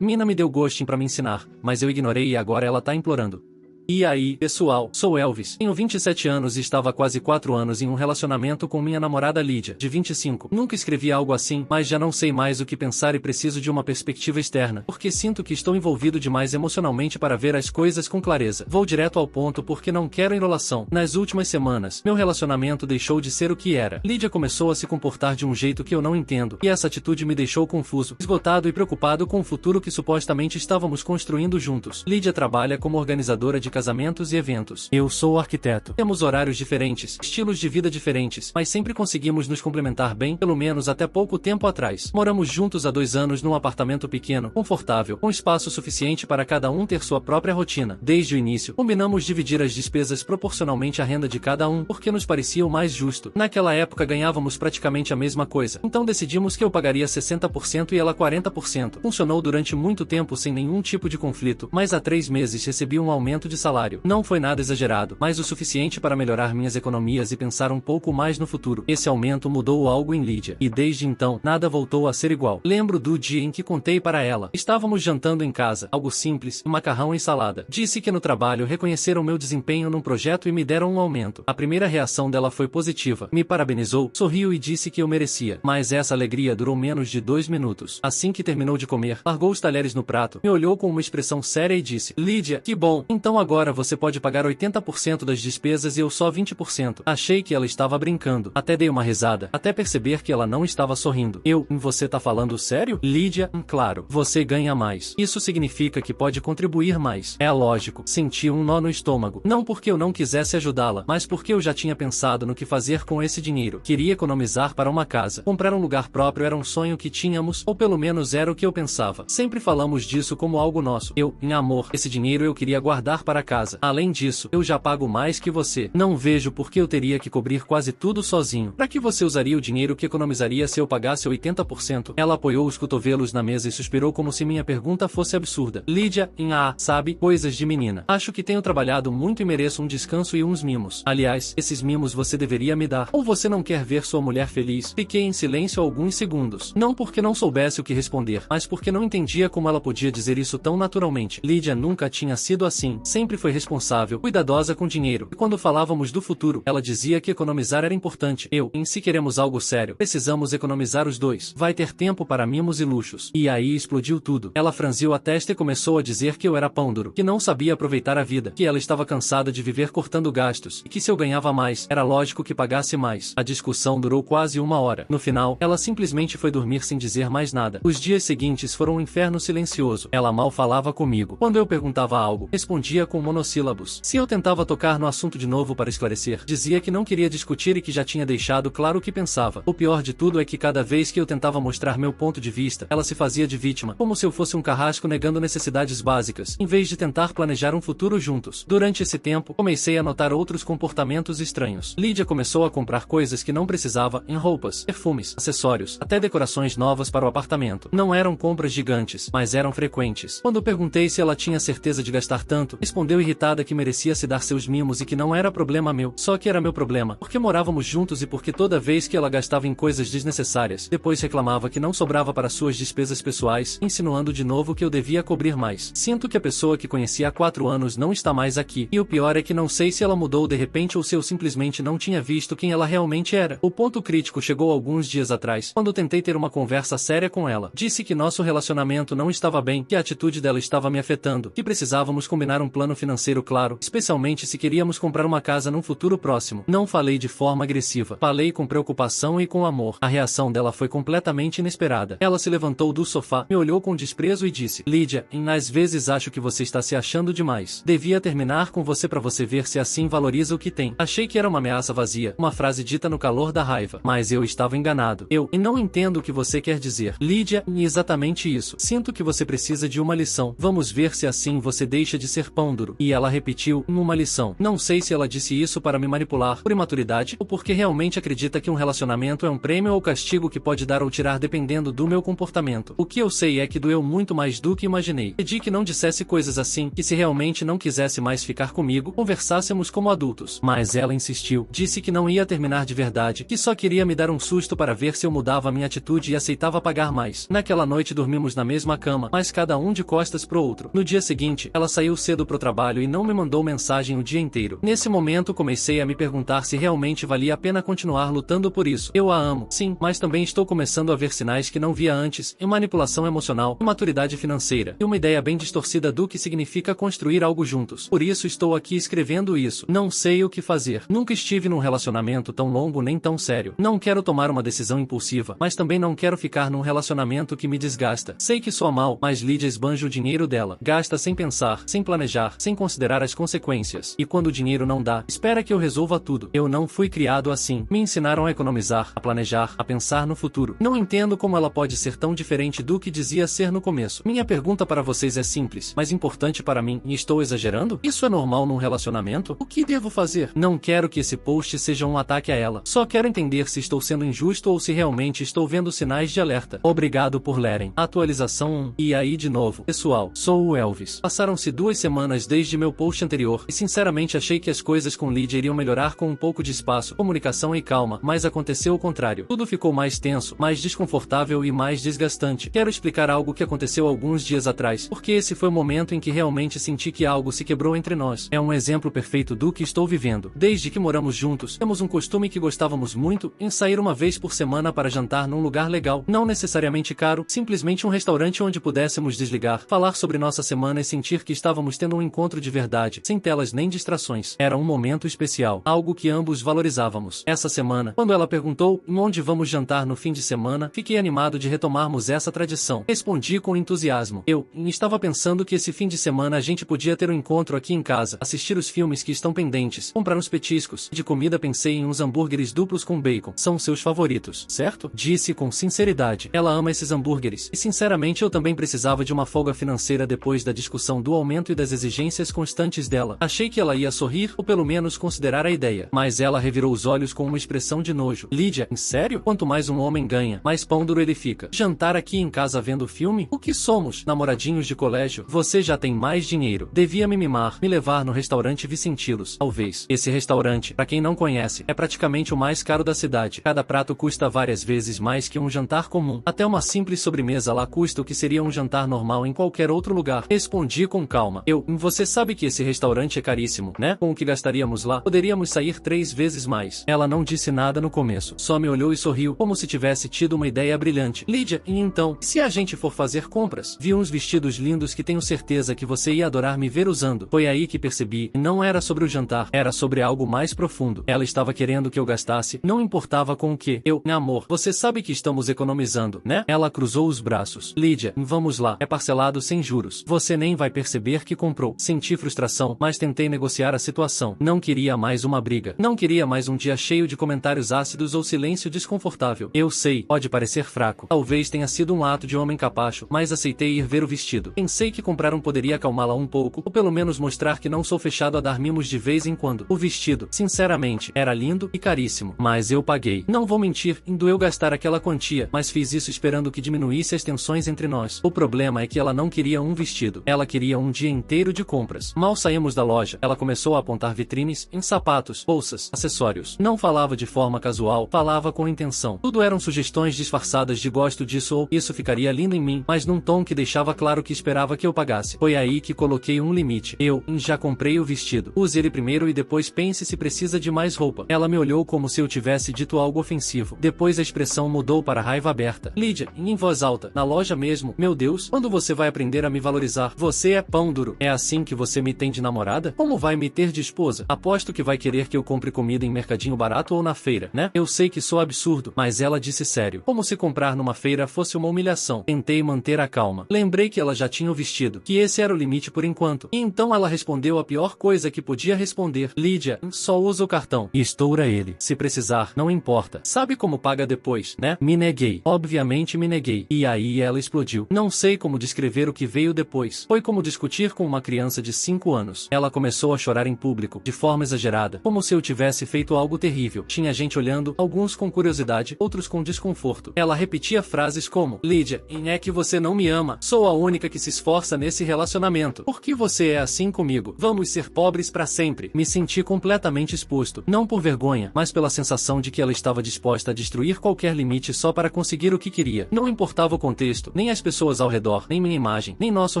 Mina me deu ghosting pra me ensinar, mas eu ignorei e agora ela tá implorando. E aí, pessoal, sou Elvis, tenho 27 anos e estava há quase 4 anos em um relacionamento com minha namorada Lídia, de 25. Nunca escrevi algo assim, mas já não sei mais o que pensar e preciso de uma perspectiva externa, porque sinto que estou envolvido demais emocionalmente para ver as coisas com clareza. Vou direto ao ponto porque não quero enrolação. Nas últimas semanas, meu relacionamento deixou de ser o que era. Lídia começou a se comportar de um jeito que eu não entendo, e essa atitude me deixou confuso, esgotado e preocupado com o futuro que supostamente estávamos construindo juntos. Lídia trabalha como organizadora de casamentos e eventos. Eu sou arquiteto. Temos horários diferentes, estilos de vida diferentes, mas sempre conseguimos nos complementar bem, pelo menos até pouco tempo atrás. Moramos juntos há 2 anos num apartamento pequeno, confortável, com espaço suficiente para cada um ter sua própria rotina. Desde o início, combinamos dividir as despesas proporcionalmente à renda de cada um, porque nos parecia o mais justo. Naquela época ganhávamos praticamente a mesma coisa, então decidimos que eu pagaria 60% e ela 40%. Funcionou durante muito tempo sem nenhum tipo de conflito, mas há 3 meses recebi um aumento de salário. Não foi nada exagerado, mas o suficiente para melhorar minhas economias e pensar um pouco mais no futuro. Esse aumento mudou algo em Lídia, e desde então, nada voltou a ser igual. Lembro do dia em que contei para ela. Estávamos jantando em casa, algo simples, macarrão e salada. Disse que no trabalho reconheceram meu desempenho num projeto e me deram um aumento. A primeira reação dela foi positiva. Me parabenizou, sorriu e disse que eu merecia. Mas essa alegria durou menos de 2 minutos. Assim que terminou de comer, largou os talheres no prato, me olhou com uma expressão séria e disse: Lídia, que bom, então agora você pode pagar 80% das despesas e eu só 20%. Achei que ela estava brincando. Até dei uma risada, até perceber que ela não estava sorrindo. Você tá falando sério? Lídia, claro, você ganha mais. Isso significa que pode contribuir mais. É lógico. Senti um nó no estômago. Não porque eu não quisesse ajudá-la, mas porque eu já tinha pensado no que fazer com esse dinheiro. Queria economizar para uma casa. Comprar um lugar próprio era um sonho que tínhamos, ou pelo menos era o que eu pensava. Sempre falamos disso como algo nosso. Em amor, esse dinheiro eu queria guardar para casa. Além disso, eu já pago mais que você. Não vejo por que eu teria que cobrir quase tudo sozinho. Para que você usaria o dinheiro que economizaria se eu pagasse 80%? Ela apoiou os cotovelos na mesa e suspirou como se minha pergunta fosse absurda. Lídia, sabe, coisas de menina. Acho que tenho trabalhado muito e mereço um descanso e uns mimos. Aliás, esses mimos você deveria me dar. Ou você não quer ver sua mulher feliz? Fiquei em silêncio alguns segundos. Não porque não soubesse o que responder, mas porque não entendia como ela podia dizer isso tão naturalmente. Lídia nunca tinha sido assim. Sempre foi responsável, cuidadosa com dinheiro. E quando falávamos do futuro, ela dizia que economizar era importante. Se queremos algo sério, precisamos economizar os dois. Vai ter tempo para mimos e luxos. E aí explodiu tudo. Ela franziu a testa e começou a dizer que eu era pão duro, que não sabia aproveitar a vida, que ela estava cansada de viver cortando gastos, e que se eu ganhava mais, era lógico que pagasse mais. A discussão durou quase 1 hora. No final, ela simplesmente foi dormir sem dizer mais nada. Os dias seguintes foram um inferno silencioso. Ela mal falava comigo. Quando eu perguntava algo, respondia com monossílabos. Se eu tentava tocar no assunto de novo para esclarecer, dizia que não queria discutir e que já tinha deixado claro o que pensava. O pior de tudo é que cada vez que eu tentava mostrar meu ponto de vista, ela se fazia de vítima, como se eu fosse um carrasco negando necessidades básicas, em vez de tentar planejar um futuro juntos. Durante esse tempo, comecei a notar outros comportamentos estranhos. Lídia começou a comprar coisas que não precisava, em roupas, perfumes, acessórios, até decorações novas para o apartamento. Não eram compras gigantes, mas eram frequentes. Quando perguntei se ela tinha certeza de gastar tanto, respondeu irritada que merecia se dar seus mimos e que não era problema meu. Só que era meu problema, porque morávamos juntos e porque toda vez que ela gastava em coisas desnecessárias, depois reclamava que não sobrava para suas despesas pessoais, insinuando de novo que eu devia cobrir mais. Sinto que a pessoa que conheci há 4 anos não está mais aqui, e o pior é que não sei se ela mudou de repente ou se eu simplesmente não tinha visto quem ela realmente era. O ponto crítico chegou alguns dias atrás, quando tentei ter uma conversa séria com ela. Disse que nosso relacionamento não estava bem, que a atitude dela estava me afetando, que precisávamos combinar um plano financeiro claro, especialmente se queríamos comprar uma casa num futuro próximo. Não falei de forma agressiva, falei com preocupação e com amor. A reação dela foi completamente inesperada. Ela se levantou do sofá, me olhou com desprezo e disse: Lídia, às vezes acho que você está se achando demais. Devia terminar com você para você ver se assim valoriza o que tem. Achei que era uma ameaça vazia, uma frase dita no calor da raiva, mas eu estava enganado. Não entendo o que você quer dizer. Lídia, exatamente isso. Sinto que você precisa de uma lição. Vamos ver se assim você deixa de ser pão duro. futuro. E ela repetiu, uma lição. Não sei se ela disse isso para me manipular, por imaturidade, ou porque realmente acredita que um relacionamento é um prêmio ou castigo que pode dar ou tirar dependendo do meu comportamento. O que eu sei é que doeu muito mais do que imaginei. Pedi que não dissesse coisas assim, que se realmente não quisesse mais ficar comigo, conversássemos como adultos. Mas ela insistiu. Disse que não ia terminar de verdade, que só queria me dar um susto para ver se eu mudava minha atitude e aceitava pagar mais. Naquela noite dormimos na mesma cama, mas cada um de costas pro outro. No dia seguinte, ela saiu cedo pro trabalho e não me mandou mensagem o dia inteiro. Nesse momento comecei a me perguntar se realmente valia a pena continuar lutando por isso. Eu a amo, sim, mas também estou começando a ver sinais que não via antes, em manipulação emocional, imaturidade financeira, e uma ideia bem distorcida do que significa construir algo juntos. Por isso estou aqui escrevendo isso. Não sei o que fazer. Nunca estive num relacionamento tão longo nem tão sério. Não quero tomar uma decisão impulsiva, mas também não quero ficar num relacionamento que me desgasta. Sei que sou mal, mas Lídia esbanja o dinheiro dela. Gasta sem pensar, sem planejar, sem considerar as consequências. E quando o dinheiro não dá, espera que eu resolva tudo. Eu não fui criado assim. Me ensinaram a economizar, a planejar, a pensar no futuro. Não entendo como ela pode ser tão diferente do que dizia ser no começo. Minha pergunta para vocês é simples, mas importante para mim, e estou exagerando? Isso é normal num relacionamento? O que devo fazer? Não quero que esse post seja um ataque a ela. Só quero entender se estou sendo injusto ou se realmente estou vendo sinais de alerta. Obrigado por lerem. Atualização 1. E aí de novo. Pessoal, sou o Elvis. Passaram-se 2 semanas desde meu post anterior, e sinceramente achei que as coisas com Lídia iriam melhorar com um pouco de espaço, comunicação e calma, mas aconteceu o contrário. Tudo ficou mais tenso, mais desconfortável e mais desgastante. Quero explicar algo que aconteceu alguns dias atrás, porque esse foi o momento em que realmente senti que algo se quebrou entre nós. É um exemplo perfeito do que estou vivendo. Desde que moramos juntos, temos um costume que gostávamos muito, em sair uma vez por semana para jantar num lugar legal, não necessariamente caro, simplesmente um restaurante onde pudéssemos desligar, falar sobre nossa semana e sentir que estávamos tendo um encontro de verdade, sem telas nem distrações. Era um momento especial, algo que ambos valorizávamos. Essa semana, quando ela perguntou onde vamos jantar no fim de semana, fiquei animado de retomarmos essa tradição. Respondi com entusiasmo. Eu estava pensando que esse fim de semana a gente podia ter um encontro aqui em casa, assistir os filmes que estão pendentes, comprar uns petiscos. De comida pensei em uns hambúrgueres duplos com bacon. São seus favoritos, certo? Disse com sinceridade. Ela ama esses hambúrgueres, e sinceramente eu também precisava de uma folga financeira depois da discussão do aumento e das exigências constantes dela. Achei que ela ia sorrir, ou pelo menos considerar a ideia. Mas ela revirou os olhos com uma expressão de nojo. Lídia, em sério? Quanto mais um homem ganha, mais pão duro ele fica. Jantar aqui em casa vendo filme? O que somos? Namoradinhos de colégio? Você já tem mais dinheiro. Devia me mimar, me levar no restaurante Vicentilos. Talvez. Esse restaurante, pra quem não conhece, é praticamente o mais caro da cidade. Cada prato custa várias vezes mais que um jantar comum. Até uma simples sobremesa lá custa o que seria um jantar normal em qualquer outro lugar. Respondi com calma. Você sabe que esse restaurante é caríssimo, né? Com o que gastaríamos lá, poderíamos sair 3 vezes mais. Ela não disse nada no começo. Só me olhou e sorriu, como se tivesse tido uma ideia brilhante. Lídia, e então, se a gente for fazer compras? Vi uns vestidos lindos que tenho certeza que você ia adorar me ver usando. Foi aí que percebi, não era sobre o jantar, era sobre algo mais profundo. Ela estava querendo que eu gastasse, não importava com o que. Amor, você sabe que estamos economizando, né? Ela cruzou os braços. Lídia, vamos lá, é parcelado sem juros. Você nem vai perceber que comprou. Senti frustração, mas tentei negociar a situação. Não queria mais uma briga. Não queria mais um dia cheio de comentários ácidos ou silêncio desconfortável. Eu sei, pode parecer fraco. Talvez tenha sido um ato de homem capacho, mas aceitei ir ver o vestido. Pensei que comprar um poderia acalmá-la um pouco, ou pelo menos mostrar que não sou fechado a dar mimos de vez em quando. O vestido, sinceramente, era lindo e caríssimo, mas eu paguei. Não vou mentir, doeu gastar aquela quantia, mas fiz isso esperando que diminuísse as tensões entre nós. O problema é que ela não queria um vestido. Ela queria um dia inteiro de compras. Mal saímos da loja, ela começou a apontar vitrines, em sapatos, bolsas, acessórios. Não falava de forma casual, falava com intenção. Tudo eram sugestões disfarçadas de gosto disso ou isso ficaria lindo em mim, mas num tom que deixava claro que esperava que eu pagasse. Foi aí que coloquei um limite. Já comprei o vestido. Use ele primeiro e depois pense se precisa de mais roupa. Ela me olhou como se eu tivesse dito algo ofensivo. Depois a expressão mudou para raiva aberta. Lídia, em voz alta, na loja mesmo, meu Deus, quando você vai aprender a me valorizar? Você é pão duro. É assim que você me tem de namorada? Como vai me ter de esposa? Aposto que vai querer que eu compre comida em mercadinho barato ou na feira, né? Eu sei que sou absurdo, mas ela disse sério. Como se comprar numa feira fosse uma humilhação. Tentei manter a calma. Lembrei que ela já tinha o vestido, que esse era o limite por enquanto. E então ela respondeu a pior coisa que podia responder. Lídia, só usa o cartão. E estoura ele. Se precisar, não importa. Sabe como paga depois, né? Me neguei. Obviamente me neguei. E aí ela explodiu. Não sei como descrever o que veio depois. Foi como discutir com uma criança criança de 5 anos. Ela começou a chorar em público, de forma exagerada, como se eu tivesse feito algo terrível. Tinha gente olhando, alguns com curiosidade, outros com desconforto. Ela repetia frases como: Lídia, é que você não me ama. Sou a única que se esforça nesse relacionamento. Por que você é assim comigo? Vamos ser pobres para sempre. Me senti completamente exposto, não por vergonha, mas pela sensação de que ela estava disposta a destruir qualquer limite só para conseguir o que queria. Não importava o contexto, nem as pessoas ao redor, nem minha imagem, nem nosso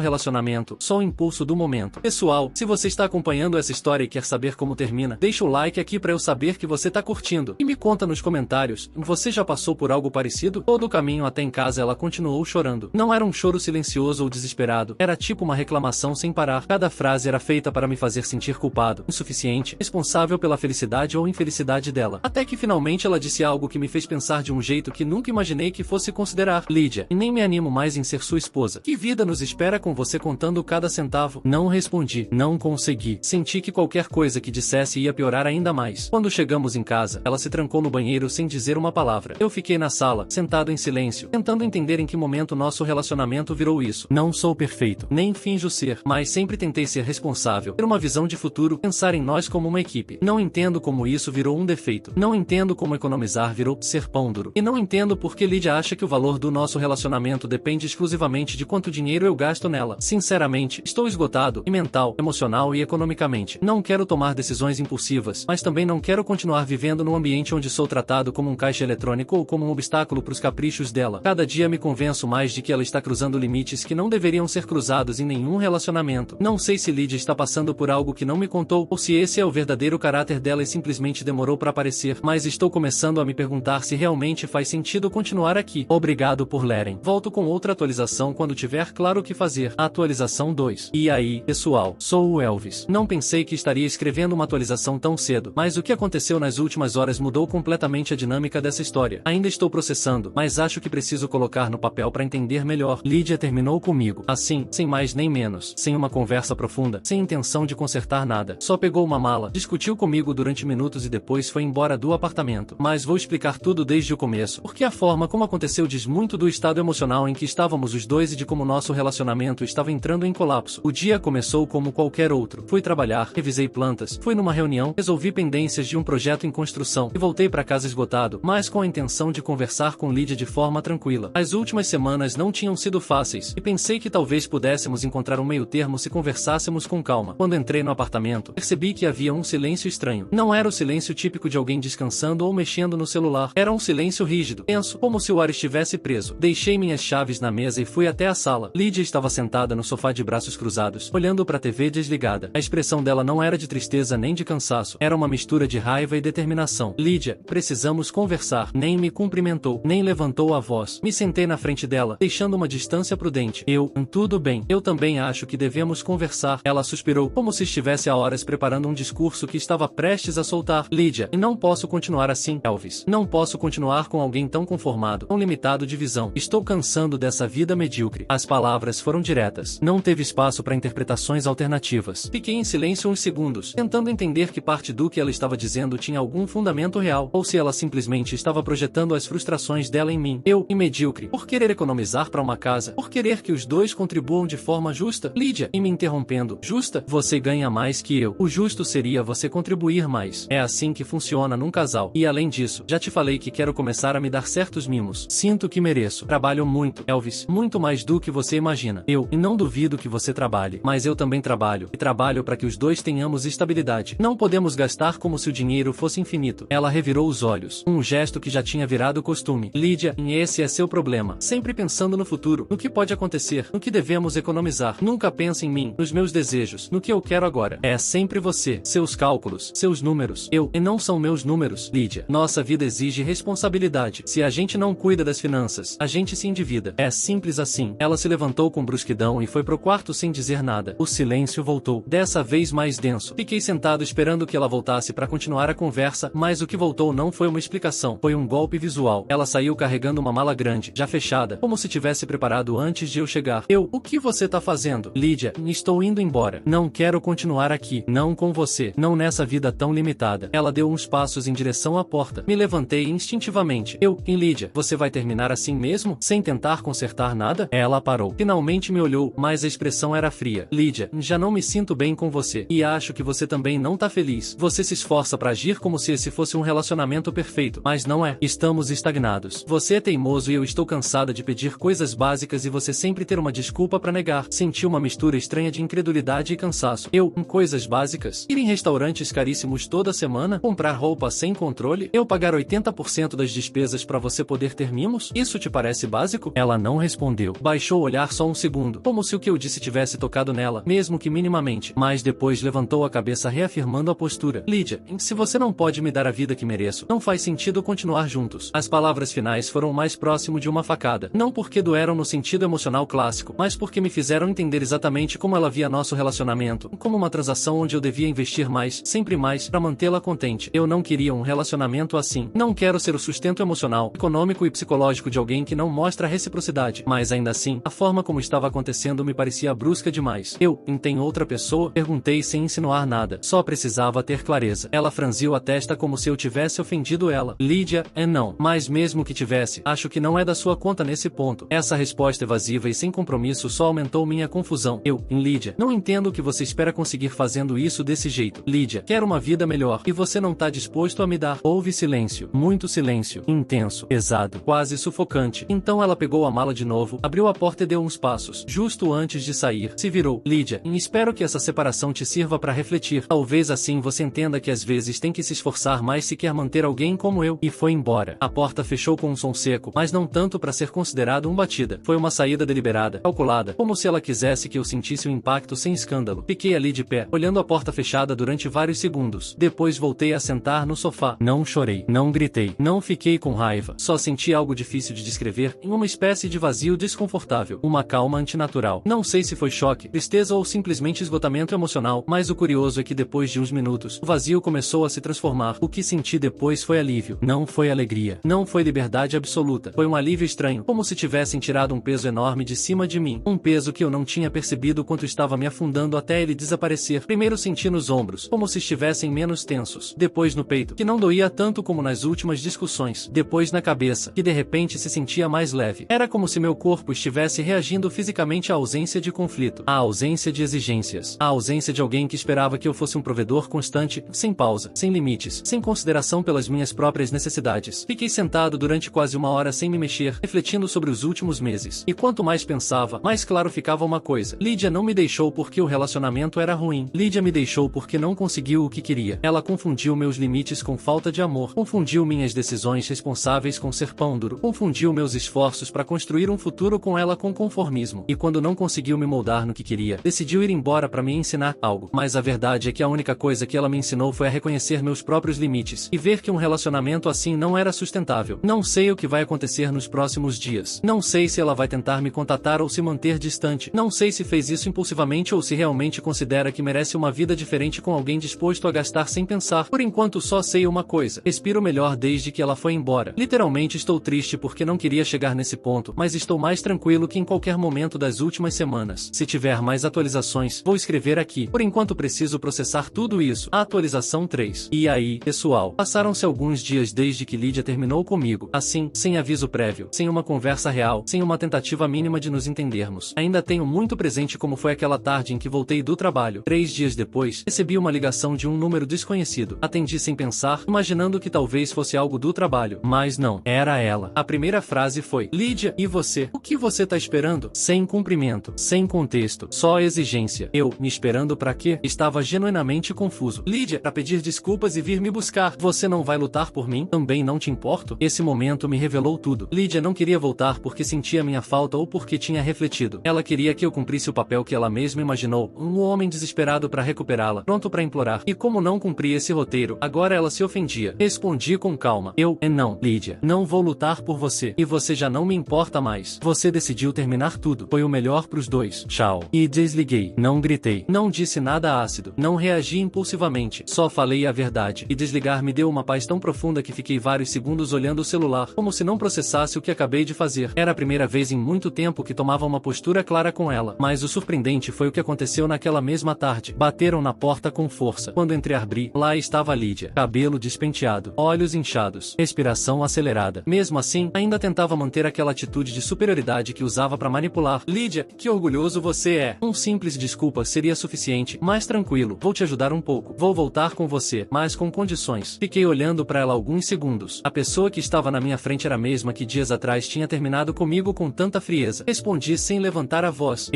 relacionamento, só o impulso do momento. Pessoal, se você está acompanhando essa história e quer saber como termina, deixa o like aqui para eu saber que você tá curtindo. E me conta nos comentários, você já passou por algo parecido? Todo o caminho até em casa ela continuou chorando. Não era um choro silencioso ou desesperado, era tipo uma reclamação sem parar. Cada frase era feita para me fazer sentir culpado, insuficiente, responsável pela felicidade ou infelicidade dela. Até que finalmente ela disse algo que me fez pensar de um jeito que nunca imaginei que fosse considerar. Lídia, e nem me animo mais em ser sua esposa. Que vida nos espera com você contando cada centavo? Não respondi, não consegui. Senti que qualquer coisa que dissesse ia piorar ainda mais. Quando chegamos em casa, ela se trancou no banheiro sem dizer uma palavra. Eu fiquei na sala, sentado em silêncio, tentando entender em que momento nosso relacionamento virou isso. Não sou perfeito, nem finjo ser, mas sempre tentei ser responsável, ter uma visão de futuro, pensar em nós como uma equipe. Não entendo como isso virou um defeito. Não entendo como economizar virou ser pão duro. E não entendo por que Lídia acha que o valor do nosso relacionamento depende exclusivamente de quanto dinheiro eu gasto nela. Sinceramente, estou esgotado, e mental, emocional e economicamente. Não quero tomar decisões impulsivas, mas também não quero continuar vivendo num ambiente onde sou tratado como um caixa eletrônico ou como um obstáculo para os caprichos dela. Cada dia me convenço mais de que ela está cruzando limites que não deveriam ser cruzados em nenhum relacionamento. Não sei se Lídia está passando por algo que não me contou, ou se esse é o verdadeiro caráter dela e simplesmente demorou para aparecer, mas estou começando a me perguntar se realmente faz sentido continuar aqui. Obrigado por lerem. Volto com outra atualização quando tiver claro o que fazer. Atualização 2. E aí, pessoal, sou o Elvis. Não pensei que estaria escrevendo uma atualização tão cedo, mas o que aconteceu nas últimas horas mudou completamente a dinâmica dessa história. Ainda estou processando, mas acho que preciso colocar no papel para entender melhor. Lídia terminou comigo, assim, sem mais nem menos, sem uma conversa profunda, sem intenção de consertar nada. Só pegou uma mala, discutiu comigo durante minutos e depois foi embora do apartamento. Mas vou explicar tudo desde o começo, porque a forma como aconteceu diz muito do estado emocional em que estávamos os dois e de como nosso relacionamento estava entrando em colapso. O dia começou como qualquer outro. Fui trabalhar, revisei plantas, fui numa reunião, resolvi pendências de um projeto em construção e voltei para casa esgotado, mas com a intenção de conversar com Lídia de forma tranquila. As últimas semanas não tinham sido fáceis, e pensei que talvez pudéssemos encontrar um meio termo se conversássemos com calma. Quando entrei no apartamento, percebi que havia um silêncio estranho. Não era o silêncio típico de alguém descansando ou mexendo no celular. Era um silêncio rígido, tenso, como se o ar estivesse preso. Deixei minhas chaves na mesa e fui até a sala. Lídia estava sentada no sofá de braços cruzados, olhando para a TV desligada. A expressão dela não era de tristeza nem de cansaço. Era uma mistura de raiva e determinação. Lídia, precisamos conversar. Nem me cumprimentou, nem levantou a voz. Me sentei na frente dela, deixando uma distância prudente. Tudo bem. Eu também acho que devemos conversar. Ela suspirou, como se estivesse há horas preparando um discurso que estava prestes a soltar. Lídia, e não posso continuar assim, Elvis. Não posso continuar com alguém tão conformado, tão limitado de visão. Estou cansando dessa vida medíocre. As palavras foram diretas. Não teve espaço para interpretações alternativas. Fiquei em silêncio uns segundos, tentando entender que parte do que ela estava dizendo tinha algum fundamento real, ou se ela simplesmente estava projetando as frustrações dela em mim. Medíocre, por querer economizar para uma casa, por querer que os dois contribuam de forma justa. Lídia, e me interrompendo, justa? Você ganha mais que eu. O justo seria você contribuir mais. É assim que funciona num casal. E além disso, já te falei que quero começar a me dar certos mimos. Sinto que mereço. Trabalho muito, Elvis, muito mais do que você imagina. E não duvido que você trabalhe, mas eu também trabalho, e trabalho para que os dois tenhamos estabilidade. Não podemos gastar como se o dinheiro fosse infinito. Ela revirou os olhos, um gesto que já tinha virado costume. Lídia, esse é seu problema. Sempre pensando no futuro, no que pode acontecer, no que devemos economizar. Nunca pensa em mim, nos meus desejos, no que eu quero agora. É sempre você, seus cálculos, seus números. E não são meus números, Lídia. Nossa vida exige responsabilidade. Se a gente não cuida das finanças, a gente se endivida. É simples assim. Ela se levantou com brusquidão e foi pro quarto sem dizer nada. O silêncio voltou, dessa vez mais denso. Fiquei sentado esperando que ela voltasse para continuar a conversa, mas o que voltou não foi uma explicação, foi um golpe visual. Ela saiu carregando uma mala grande, já fechada, como se tivesse preparado antes de eu chegar. O que você tá fazendo? Lídia, estou indo embora. Não quero continuar aqui. Não com você. Não nessa vida tão limitada. Ela deu uns passos em direção à porta. Me levantei instintivamente. Lídia, você vai terminar assim mesmo? Sem tentar consertar nada? Ela parou. Finalmente me olhou, mas a expressão era fria. Lídia, já não me sinto bem com você. E acho que você também não tá feliz. Você se esforça pra agir como se esse fosse um relacionamento perfeito, mas não é. Estamos estagnados. Você é teimoso e eu estou cansada de pedir coisas básicas e você sempre ter uma desculpa pra negar. Senti uma mistura estranha de incredulidade e cansaço. Coisas básicas? Ir em restaurantes caríssimos toda semana? Comprar roupa sem controle? Eu pagar 80% das despesas pra você poder ter mimos? Isso te parece básico? Ela não respondeu. Baixou o olhar só um segundo, como se o que eu disse tivesse tocado nela, mesmo que minimamente, mas depois levantou a cabeça reafirmando a postura. Lídia, se você não pode me dar a vida que mereço, não faz sentido continuar juntos. As palavras finais foram mais próximo de uma facada. Não porque doeram no sentido emocional clássico, mas porque me fizeram entender exatamente como ela via nosso relacionamento, como uma transação onde eu devia investir mais, sempre mais, pra mantê-la contente. Eu não queria um relacionamento assim. Não quero ser o sustento emocional, econômico e psicológico de alguém que não mostra reciprocidade. Mas ainda assim, a forma como estava acontecendo me parecia brusca demais. Tem outra pessoa? Perguntei sem insinuar nada. Só precisava ter clareza. Ela franziu a testa como se eu tivesse ofendido ela. Lídia, não. Mas mesmo que tivesse, acho que não é da sua conta nesse ponto. Essa resposta evasiva e sem compromisso só aumentou minha confusão. Lídia, não entendo o que você espera conseguir fazendo isso desse jeito. Lídia, quero uma vida melhor. E você não tá disposto a me dar. Houve silêncio. Muito silêncio. Intenso. Pesado. Quase sufocante. Então ela pegou a mala de novo, abriu a porta e deu uns passos. Justo antes de sair, se virou. Lídia, espero que essa separação te sirva para refletir. Talvez assim você entenda que às vezes tem que se esforçar mais se quer manter alguém como eu. E foi embora. A porta fechou com um som seco, mas não tanto para ser considerado uma batida. Foi uma saída deliberada, calculada, como se ela quisesse que eu sentisse o impacto sem escândalo. Fiquei ali de pé, olhando a porta fechada durante vários segundos. Depois voltei a sentar no sofá. Não chorei, não gritei, não fiquei com raiva. Só senti algo difícil de descrever, em uma espécie de vazio desconfortável. Uma calma antinatural. Não sei se foi choque, tristeza ou simplesmente esgotamento emocional, mas o curioso é que depois de uns minutos, o vazio começou a se transformar. O que senti depois foi alívio. Não foi alegria. Não foi liberdade absoluta. Foi um alívio estranho, como se tivessem tirado um peso enorme de cima de mim. Um peso que eu não tinha percebido quanto estava me afundando até ele desaparecer. Primeiro senti nos ombros, como se estivessem menos tensos. Depois no peito, que não doía tanto como nas últimas discussões. Depois na cabeça, que de repente se sentia mais leve. Era como se meu corpo estivesse reagindo fisicamente à ausência de conflito, à ausência de exigências, à ausência de alguém que esperava que eu fosse um provedor constante, sem pausa, sem limites, sem consideração pelas minhas próprias necessidades. Fiquei sentado durante quase uma hora sem me mexer, refletindo sobre os últimos meses. E quanto mais pensava, mais claro ficava uma coisa. Lídia não me deixou porque o relacionamento era ruim. Lídia me deixou porque não conseguiu o que queria. Ela confundiu meus limites com falta de amor. Confundiu minhas decisões responsáveis com ser pão duro. Confundiu meus esforços para construir um futuro com ela com conformismo. E quando não conseguiu me moldar no que queria, decidiu ir embora para me ensinar algo. Mas a verdade é que a única coisa que ela me ensinou foi a reconhecer meus próprios limites e ver que um relacionamento assim não era sustentável. Não sei o que vai acontecer nos próximos dias. Não sei se ela vai tentar me contatar ou se manter distante. Não sei se fez isso impulsivamente ou se realmente considera que merece uma vida diferente com alguém disposto a gastar sem pensar. Por enquanto só sei uma coisa. Respiro melhor desde que ela foi embora. Literalmente estou triste porque não queria chegar nesse ponto, mas estou mais tranquilo que em qualquer momento das últimas semanas. Se tiver mais atualizações, vou escrever aqui. Por enquanto preciso processar tudo isso. Atualização 3. E aí, pessoal? Passaram-se alguns dias desde que Lídia terminou comigo. Assim, sem aviso prévio, sem uma conversa real, sem uma tentativa mínima de nos entendermos. Ainda tenho muito presente como foi aquela tarde em que voltei do trabalho. 3 dias depois, recebi uma ligação de um número desconhecido. Atendi sem pensar, imaginando que talvez fosse algo do trabalho. Mas não, era ela. A primeira frase foi: Lídia, e você? O que você tá esperando? Sem cumprimento, sem contexto, só exigência. Me esperando pra quê? Estava genuinamente confuso. Lídia, pra pedir desculpas e vir me buscar. Você não vai lutar por mim? Também não te importo? Esse momento me revelou tudo. Lídia não queria voltar porque sentia minha falta ou porque tinha refletido. Ela queria que eu cumprisse o papel que ela mesma imaginou, um homem desesperado pra recuperá-la, pronto pra implorar. E como não cumpri esse roteiro, agora ela se ofendia. Respondi com calma. Não, Lídia. Não vou lutar por você. E você já não me importa mais. Você decidiu terminar tudo. Foi o melhor pros dois. Tchau. E desliguei. Não gritei. Não disse nada ácido. Não reagi impulsivamente. Só falei a verdade. E desligar me deu uma paz tão profunda que fiquei vários segundos olhando o celular, como se não processasse o que acabei de fazer. Era a primeira vez em muito tempo que tomava uma postura clara com ela. Mas o surpreendente foi o que aconteceu naquela mesma tarde. Bateram na porta com força. Quando abri, lá estava Lídia. Cabelo despenteado, olhos inchados, respiração acelerada. Mesmo assim, ainda tentava manter aquela atitude de superioridade que usava para manipular. Lídia, que orgulhoso você é. Um simples desculpa seria suficiente, mas tranquilo, vou te ajudar um pouco. Vou voltar com você, mas com condições. Fiquei olhando para ela alguns segundos. A pessoa que estava na minha frente era a mesma que dias atrás tinha terminado comigo com tanta frieza. Respondi sem levantar a voz.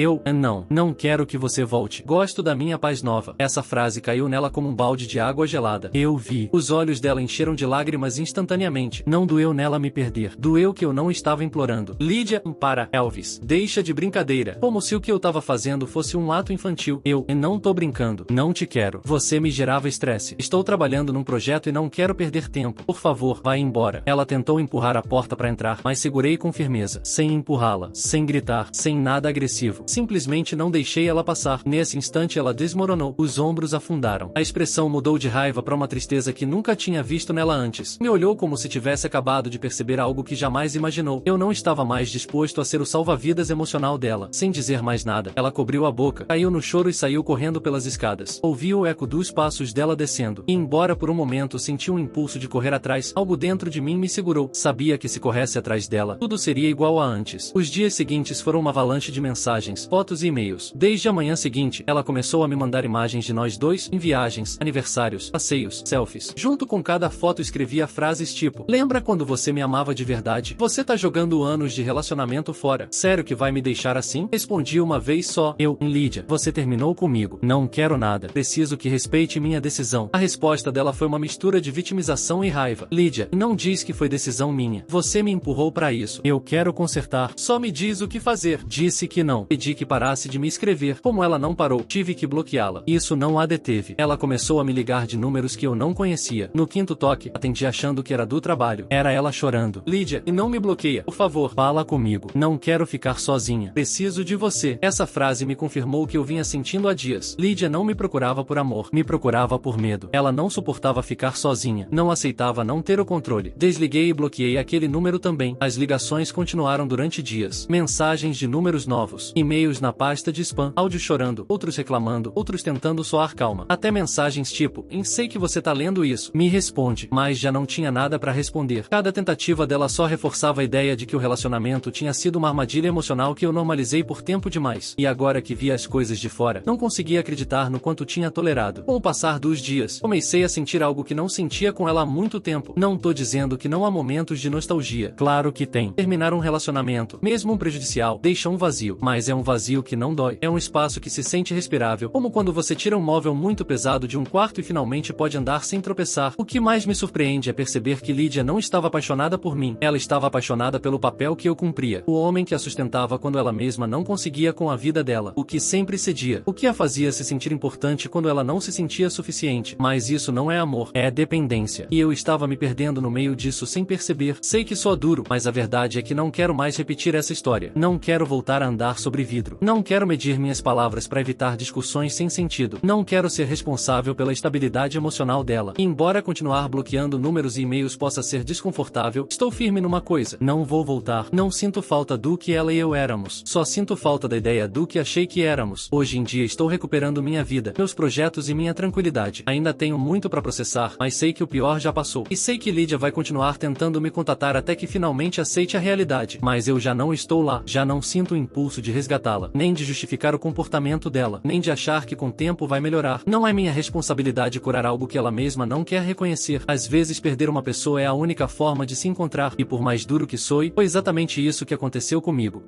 Não quero que você volte. Gosto da minha paz nova. Essa frase caiu nela como um balde de água gelada. Eu vi. Os olhos dela encheram de lágrimas instantaneamente. Não doeu nela me perder. Doeu que eu não estava implorando. Lídia, para, Elvis. Deixa de brincadeira. Como se o que eu estava fazendo fosse um ato infantil. Eu não tô brincando. Não te quero. Você me gerava estresse. Estou trabalhando num projeto e não quero perder tempo. Por favor, vá embora. Ela tentou empurrar a porta para entrar, mas segurei com firmeza. Sem empurrá-la. Sem gritar. Sem nada agressivo. Simplesmente não deixei ela passar. Nesse instante ela desmoronou. Os ombros afundaram. A expressão mudou de raiva para uma tristeza que nunca tinha visto nela antes. Me olhou como se tivesse acabado de perceber algo que jamais imaginou. Eu não estava mais disposto a ser o salva-vidas emocional dela. Sem dizer mais nada, ela cobriu a boca, caiu no choro e saiu correndo pelas escadas. Ouvi o eco dos passos dela descendo. E embora por um momento senti um impulso de correr atrás, algo dentro de mim me segurou. Sabia que se corresse atrás dela, tudo seria igual a antes. Os dias seguintes foram uma avalanche de mensagens, fotos e e-mails. Desde a manhã seguinte, ela começou a me mandar imagens de nós dois, em viagens, aniversários, passeios, selfies. Junto com cada foto escrevia frases tipo: lembra quando você me amava de verdade? Você tá jogando anos de relacionamento fora. Sério que vai me deixar assim? Respondi uma vez só. Lídia, você terminou comigo. Não quero nada. Preciso que respeite minha decisão. A resposta dela foi uma mistura de vitimização e raiva. Lídia, não diz que foi decisão minha. Você me empurrou pra isso. Eu quero consertar. Só me diz o que fazer. Disse que não. Pedi que parasse de me escrever. Como ela não parou, tive que bloqueá-la. Isso não a deteve. Ela começou a me ligar de números que eu não conhecia. No quinto toque, atendi achando que era do trabalho. Era ela chorando. Lídia, e não me bloqueia. Por favor, fala comigo. Não quero ficar sozinha. Preciso de você. Essa frase me confirmou o que eu vinha sentindo há dias. Lídia não me procurava por amor. Me procurava por medo. Ela não suportava ficar sozinha. Não aceitava não ter o controle. Desliguei e bloqueei aquele número também. As ligações continuaram durante dias. Mensagens de números novos. E-mails na pasta de spam. Áudios chorando. Outros reclamando. Outros tentando soar calma. Até mensagens tipo: sei que você tá lendo isso. Me responde. Mas já não tinha nada pra responder. Cada tentativa dela só reforçava a ideia de que o relacionamento tinha sido uma armadilha emocional que eu normalizei por tempo demais. E agora que via as coisas de fora, não conseguia acreditar no quanto tinha tolerado. Com o passar dos dias, comecei a sentir algo que não sentia com ela há muito tempo. Não tô dizendo que não há momentos de nostalgia. Claro que tem. Terminar um relacionamento, mesmo um prejudicial, deixa um vazio. Mas é um vazio que não dói. É um espaço que se sente respirável. Como quando você tira um móvel muito pesado de um quarto e finalmente pode andar sem tropeçar. O que mais me surpreende é perceber que Lídia não estava apaixonada por mim. Ela estava apaixonada pelo papel que eu cumpria. O homem que a sustentava quando ela mesma não conseguia com a vida dela. O que sempre cedia. O que a fazia se sentir importante quando ela não se sentia suficiente. Mas isso não é amor. É dependência. E eu estava me perdendo no meio disso sem perceber. Sei que sou duro, mas a verdade é que não quero mais repetir essa história. Não quero voltar a andar sobre vidro. Não quero medir minhas palavras para evitar discussões sem sentido. Não quero ser responsável pela estabilidade emocional dela. E embora continuar bloqueando números e e-mails possa ser desconfortável, estou firme numa coisa: não vou voltar. Não sinto falta do que ela e eu éramos. Só sinto falta da ideia do que achei que éramos. Hoje em dia estou recuperando minha vida, meus projetos e minha tranquilidade. Ainda tenho muito para processar, mas sei que o pior já passou. E sei que Lídia vai continuar tentando me contatar até que finalmente aceite a realidade. Mas eu já não estou lá. Já não sinto o impulso de resgatá-la, nem de justificar o comportamento dela, nem de achar que com o tempo vai melhorar. Não é minha responsabilidade curar algo que ela mesma não quer reconhecer. Às vezes perder uma pessoa é a única forma de se encontrar, e por mais duro que soe, foi exatamente isso que aconteceu comigo.